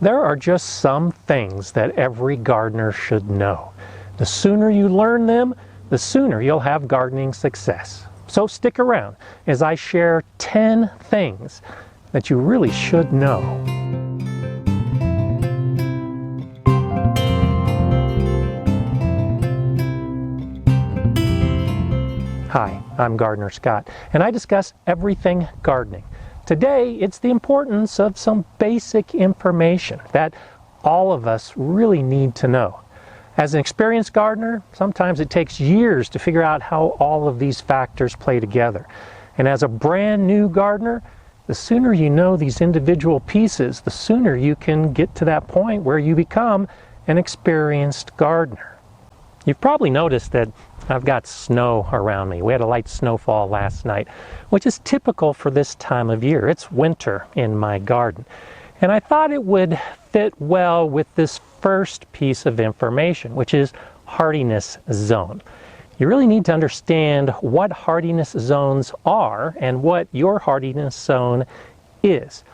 There are just some things that every gardener should know. The sooner you learn them, the sooner you'll have gardening success. So stick around as I share 10 things that you really should know. Hi, I'm GardenerScott, and I discuss everything gardening. Today, it's the importance of some basic information that all of us really need to know. As an experienced gardener, sometimes it takes years to figure out how all of these factors play together. And as a brand new gardener, the sooner you know these individual pieces, the sooner you can get to that point where you become an experienced gardener. You've probably noticed that I've got snow around me. We had a light snowfall last night, which is typical for this time of year. It's winter in my garden. And I thought it would fit well with this first piece of information, which is hardiness zone. You really need to understand what hardiness zones are and what your hardiness zone is.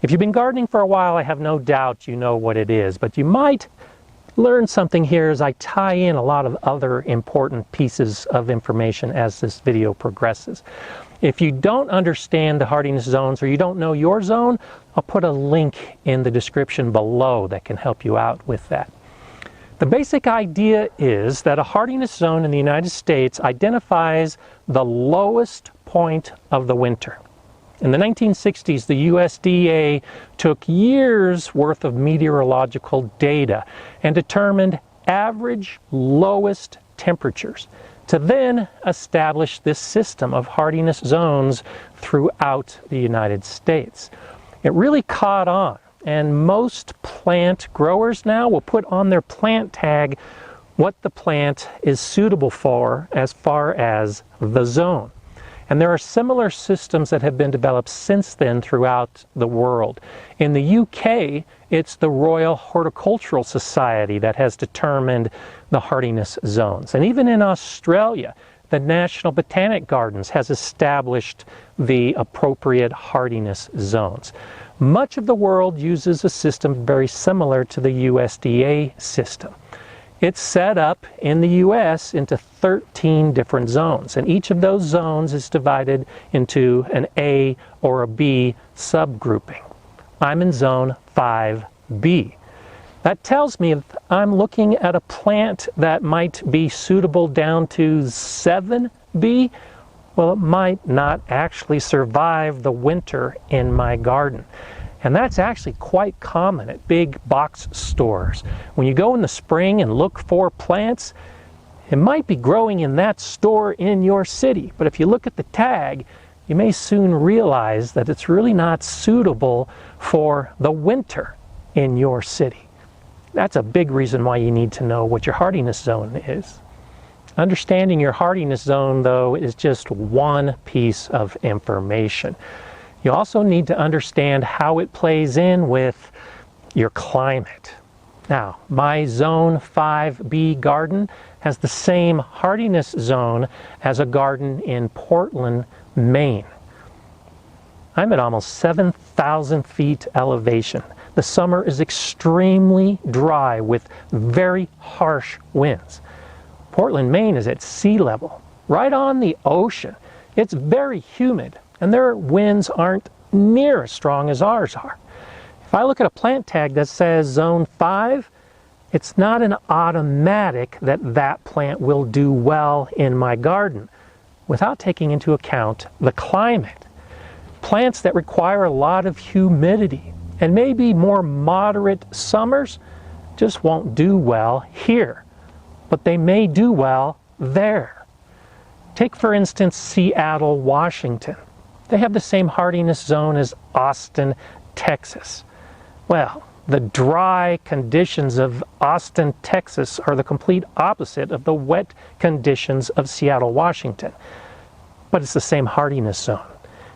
If you've been gardening for a while, I have no doubt you know what it is, but you might learn something here as I tie in a lot of other important pieces of information as this video progresses. If you don't understand the hardiness zones or you don't know your zone, I'll put a link in the description below that can help you out with that. The basic idea is that a hardiness zone in the United States identifies the lowest point of the winter. In the 1960s, the USDA took years worth of meteorological data and determined average lowest temperatures to then establish this system of hardiness zones throughout the United States. It really caught on, and most plant growers now will put on their plant tag what the plant is suitable for as far as the zone. And there are similar systems that have been developed since then throughout the world. In the UK, it's the Royal Horticultural Society that has determined the hardiness zones. And even in Australia, the National Botanic Gardens has established the appropriate hardiness zones. Much of the world uses a system very similar to the USDA system. It's set up in the US into 13 different zones, and each of those zones is divided into an A or a B subgrouping. I'm in zone 5B. That tells me if I'm looking at a plant that might be suitable down to 7B, well, it might not actually survive the winter in my garden. And that's actually quite common at big box stores. When you go in the spring and look for plants, it might be growing in that store in your city. But if you look at the tag, you may soon realize that it's really not suitable for the winter in your city. That's a big reason why you need to know what your hardiness zone is. Understanding your hardiness zone, though, is just one piece of information. You also need to understand how it plays in with your climate. Now, my zone 5B garden has the same hardiness zone as a garden in Portland, Maine. I'm at almost 7,000 feet elevation. The summer is extremely dry with very harsh winds. Portland, Maine is at sea level, right on the ocean. It's very humid, and their winds aren't near as strong as ours are. If I look at a plant tag that says zone 5, it's not an automatic that that plant will do well in my garden without taking into account the climate. Plants that require a lot of humidity and maybe more moderate summers just won't do well here, but they may do well there. Take, for instance, Seattle, Washington. They have the same hardiness zone as Austin, Texas. Well, the dry conditions of Austin, Texas are the complete opposite of the wet conditions of Seattle, Washington. But it's the same hardiness zone.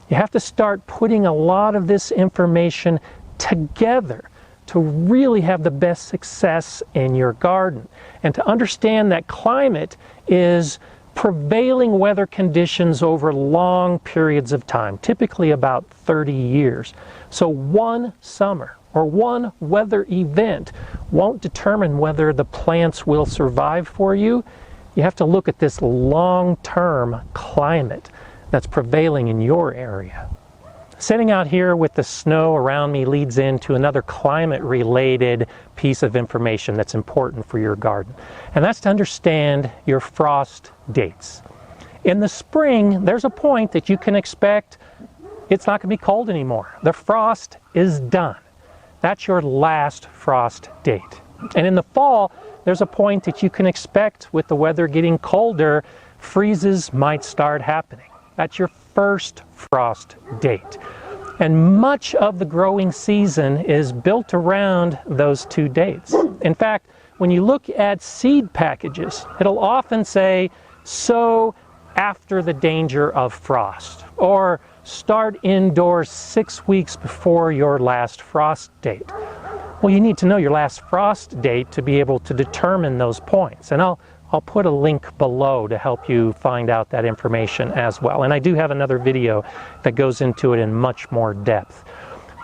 You have to start putting a lot of this information together to really have the best success in your garden. And to understand that climate is prevailing weather conditions over long periods of time, typically about 30 years. So one summer or one weather event won't determine whether the plants will survive for you. You have to look at this long-term climate that's prevailing in your area. Sitting out here with the snow around me leads into another climate-related piece of information that's important for your garden, and that's to understand your frost dates. In the spring, there's a point that you can expect it's not going to be cold anymore. The frost is done. That's your last frost date. And in the fall, there's a point that you can expect with the weather getting colder, freezes might start happening. That's your first frost date. And much of the growing season is built around those two dates. In fact, when you look at seed packages, it'll often say, sow after the danger of frost, or start indoors 6 weeks before your last frost date. Well, you need to know your last frost date to be able to determine those points. And I'll put a link below to help you find out that information as well. And I do have another video that goes into it in much more depth.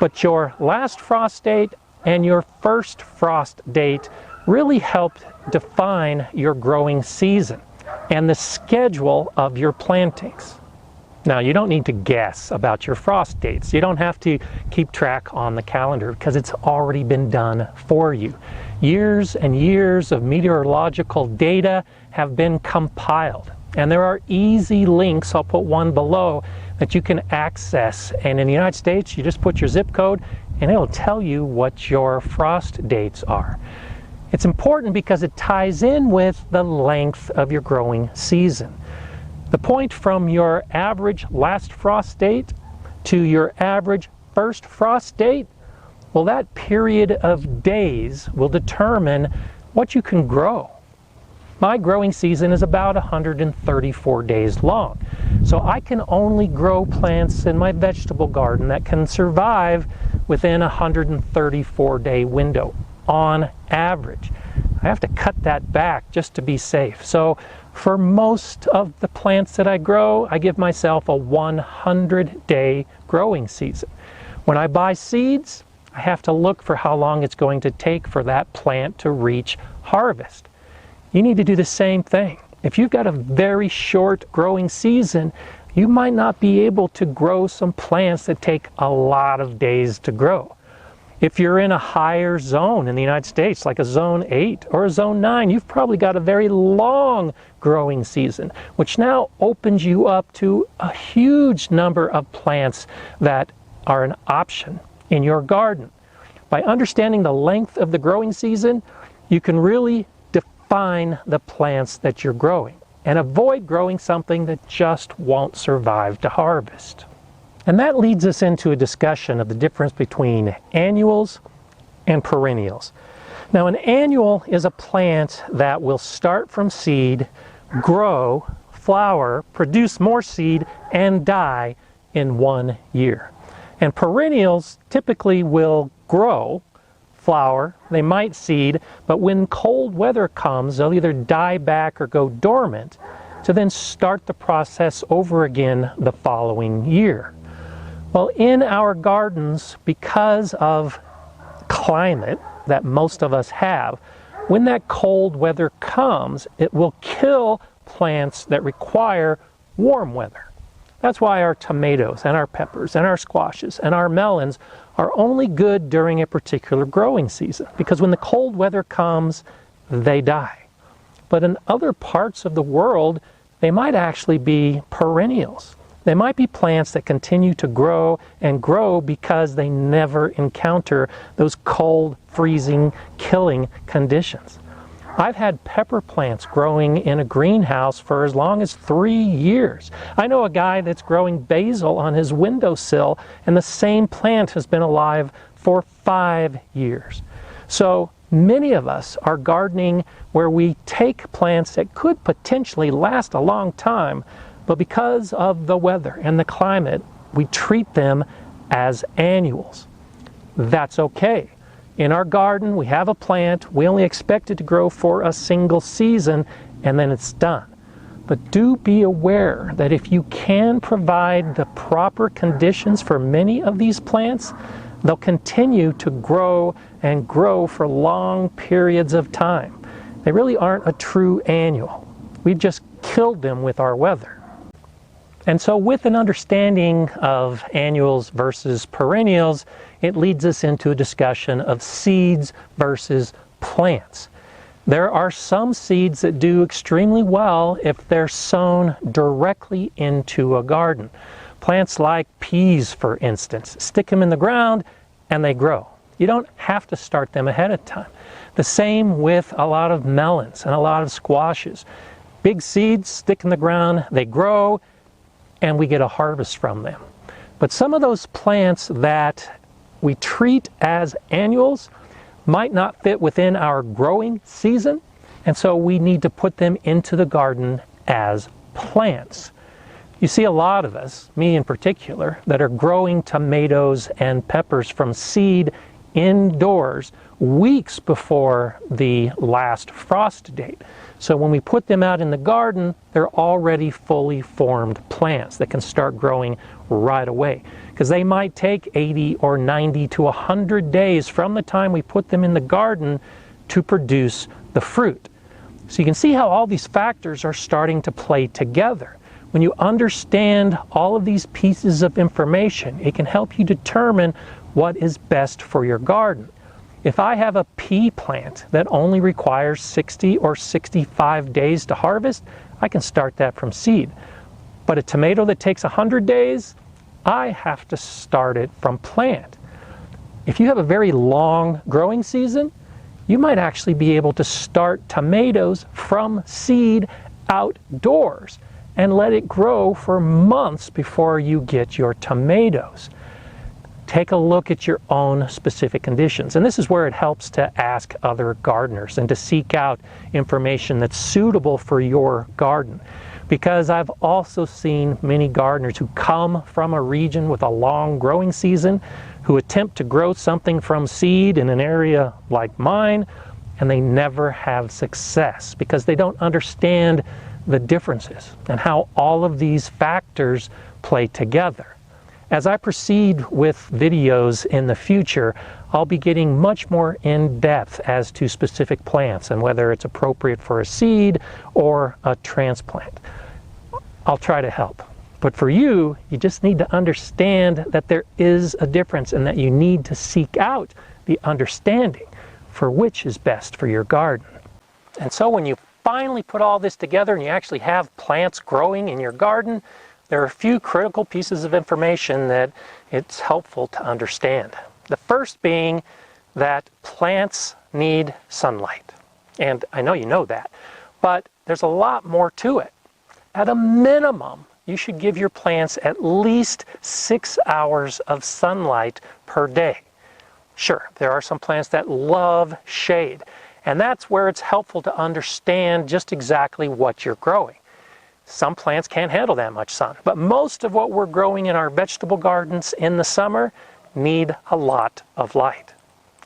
But your last frost date and your first frost date really help define your growing season and the schedule of your plantings. Now, you don't need to guess about your frost dates. You don't have to keep track on the calendar because it's already been done for you. Years and years of meteorological data have been compiled, and there are easy links, I'll put one below, that you can access. And in the United States, you just put your zip code and it'll tell you what your frost dates are. It's important because it ties in with the length of your growing season. The point from your average last frost date to your average first frost date, well, that period of days will determine what you can grow. My growing season is about 134 days long, so I can only grow plants in my vegetable garden that can survive within a 134-day window on average. I have to cut that back just to be safe. So for most of the plants that I grow, I give myself a 100-day growing season. When I buy seeds, I have to look for how long it's going to take for that plant to reach harvest. You need to do the same thing. If you've got a very short growing season, you might not be able to grow some plants that take a lot of days to grow. If you're in a higher zone in the United States, like a zone 8 or a zone 9, you've probably got a very long growing season, which now opens you up to a huge number of plants that are an option in your garden. By understanding the length of the growing season, you can really define the plants that you're growing and avoid growing something that just won't survive to harvest. And that leads us into a discussion of the difference between annuals and perennials. Now, an annual is a plant that will start from seed, grow, flower, produce more seed, and die in 1 year. And perennials typically will grow, flower, they might seed, but when cold weather comes, they'll either die back or go dormant to then start the process over again the following year. Well, in our gardens, because of climate that most of us have, when that cold weather comes, it will kill plants that require warm weather. That's why our tomatoes and our peppers and our squashes and our melons are only good during a particular growing season, because when the cold weather comes, they die. But in other parts of the world, they might actually be perennials. They might be plants that continue to grow and grow because they never encounter those cold, freezing, killing conditions. I've had pepper plants growing in a greenhouse for as long as 3 years. I know a guy that's growing basil on his windowsill, and the same plant has been alive for 5 years. So many of us are gardening where we take plants that could potentially last a long time, but because of the weather and the climate, we treat them as annuals. That's okay. In our garden, we have a plant, we only expect it to grow for a single season, and then it's done. But do be aware that if you can provide the proper conditions for many of these plants, they'll continue to grow and grow for long periods of time. They really aren't a true annual. We've just killed them with our weather. And so with an understanding of annuals versus perennials, it leads us into a discussion of seeds versus plants. There are some seeds that do extremely well if they're sown directly into a garden. Plants like peas, for instance, stick them in the ground and they grow. You don't have to start them ahead of time. The same with a lot of melons and a lot of squashes. Big seeds stick in the ground, they grow, and we get a harvest from them. But some of those plants that we treat as annuals might not fit within our growing season, and so we need to put them into the garden as plants. You see a lot of us, me in particular, that are growing tomatoes and peppers from seed indoors weeks before the last frost date. So when we put them out in the garden, they're already fully formed plants that can start growing right away. Because they might take 80 or 90 to 100 days from the time we put them in the garden to produce the fruit. So you can see how all these factors are starting to play together. When you understand all of these pieces of information, it can help you determine what is best for your garden. If I have a pea plant that only requires 60 or 65 days to harvest, I can start that from seed. But a tomato that takes 100 days, I have to start it from plant. If you have a very long growing season, you might actually be able to start tomatoes from seed outdoors and let it grow for months before you get your tomatoes. Take a look at your own specific conditions. And this is where it helps to ask other gardeners and to seek out information that's suitable for your garden. Because I've also seen many gardeners who come from a region with a long growing season, who attempt to grow something from seed in an area like mine, and they never have success because they don't understand the differences and how all of these factors play together. As I proceed with videos in the future, I'll be getting much more in depth as to specific plants and whether it's appropriate for a seed or a transplant. I'll try to help. But for you, you just need to understand that there is a difference and that you need to seek out the understanding for which is best for your garden. And so when you finally put all this together and you actually have plants growing in your garden, there are a few critical pieces of information that it's helpful to understand. The first being that plants need sunlight. And I know you know that, but there's a lot more to it. At a minimum, you should give your plants at least 6 hours of sunlight per day. Sure, there are some plants that love shade, and that's where it's helpful to understand just exactly what you're growing. Some plants can't handle that much sun, but most of what we're growing in our vegetable gardens in the summer need a lot of light.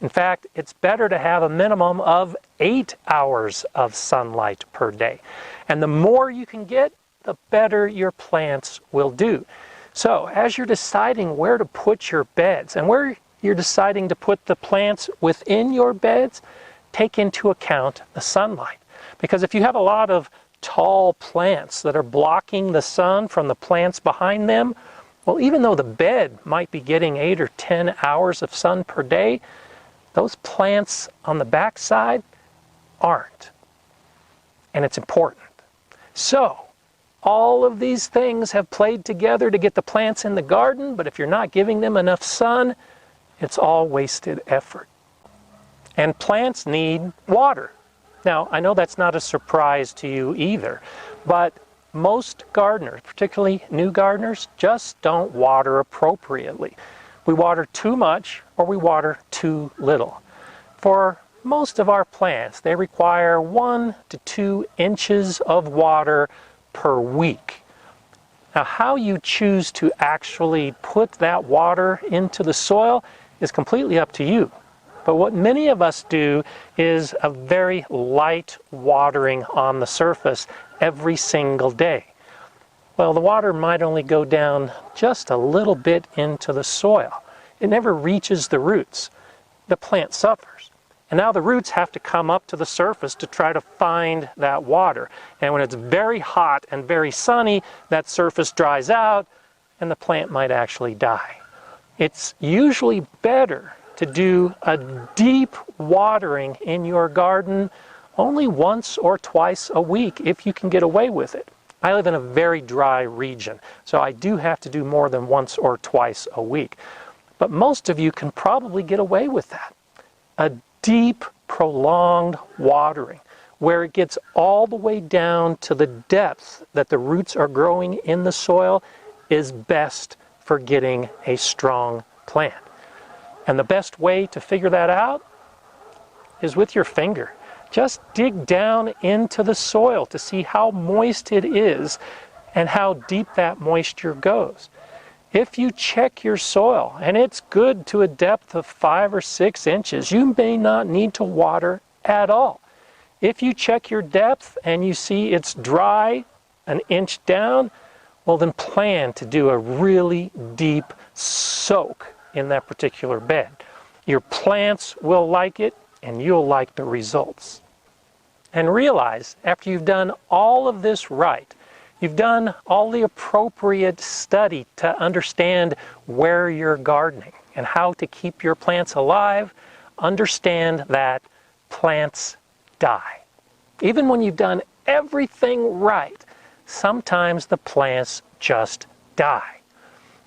In fact, it's better to have a minimum of 8 hours of sunlight per day. And the more you can get, the better your plants will do. So as you're deciding where to put your beds and where you're deciding to put the plants within your beds, take into account the sunlight. Because if you have a lot of tall plants that are blocking the sun from the plants behind them, well, even though the bed might be getting 8 or 10 hours of sun per day, those plants on the back side aren't. And it's important. So, all of these things have played together to get the plants in the garden, but if you're not giving them enough sun, it's all wasted effort. And plants need water. Now, I know that's not a surprise to you either, but most gardeners, particularly new gardeners, just don't water appropriately. We water too much or we water too little. For most of our plants, they require 1 to 2 inches of water per week. Now, how you choose to actually put that water into the soil is completely up to you. But what many of us do is a very light watering on the surface every single day. Well, the water might only go down just a little bit into the soil. it never reaches the roots. The plant suffers. And now the roots have to come up to the surface to try to find that water. And when it's very hot and very sunny, that surface dries out and the plant might actually die. It's usually better to do a deep watering in your garden only once or twice a week if you can get away with it. I live in a very dry region, so I do have to do more than once or twice a week. But most of you can probably get away with that. A deep, prolonged watering where it gets all the way down to the depth that the roots are growing in the soil is best for getting a strong plant. And the best way to figure that out is with your finger. Just dig down into the soil to see how moist it is and how deep that moisture goes. If you check your soil and it's good to a depth of 5 or 6 inches, you may not need to water at all. If you check your depth and you see it's dry, an inch down, well then plan to do a really deep soak in that particular bed. Your plants will like it and you'll like the results. And realize, after you've done all of this right, you've done all the appropriate study to understand where you're gardening and how to keep your plants alive, understand that plants die. Even when you've done everything right, sometimes the plants just die.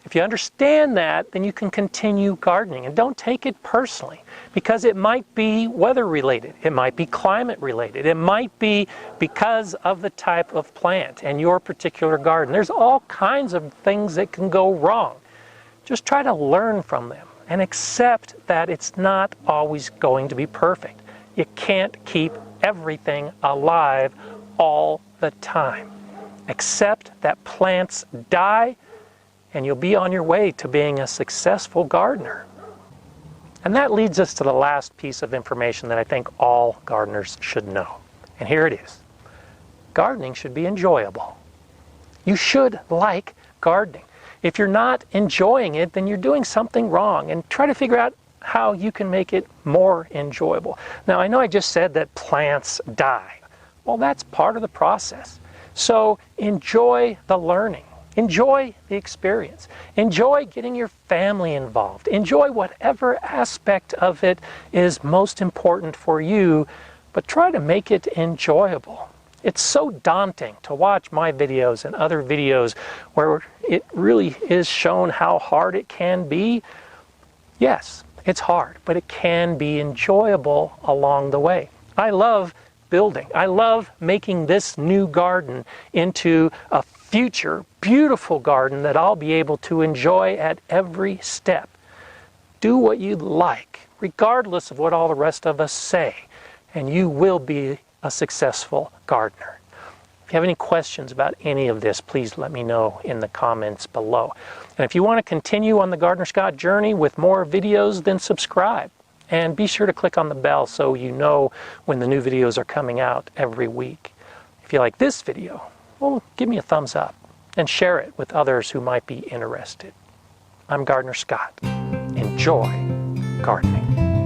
If you understand that, then you can continue gardening. And don't take it personally, because it might be weather related. It might be climate related. It might be because of the type of plant and your particular garden. There's all kinds of things that can go wrong. Just try to learn from them and accept that it's not always going to be perfect. You can't keep everything alive all the time. Accept that plants die, and you'll be on your way to being a successful gardener. And that leads us to the last piece of information that I think all gardeners should know. And here it is. Gardening should be enjoyable. You should like gardening. If you're not enjoying it, then you're doing something wrong, and try to figure out how you can make it more enjoyable. Now, I know I just said that plants die. Well, that's part of the process. So enjoy the learning. Enjoy the experience. Enjoy getting your family involved. Enjoy whatever aspect of it is most important for you, but try to make it enjoyable. It's so daunting to watch my videos and other videos where it really is shown how hard it can be. Yes, it's hard, but it can be enjoyable along the way. I love building. I love making this new garden into a future beautiful garden that I'll be able to enjoy at every step. Do what you like, regardless of what all the rest of us say, and you will be a successful gardener. If you have any questions about any of this, please let me know in the comments below. And if you want to continue on the GardenerScott journey with more videos, then subscribe. And be sure to click on the bell so you know when the new videos are coming out every week. If you like this video, well, give me a thumbs up and share it with others who might be interested. I'm GardenerScott. Enjoy gardening.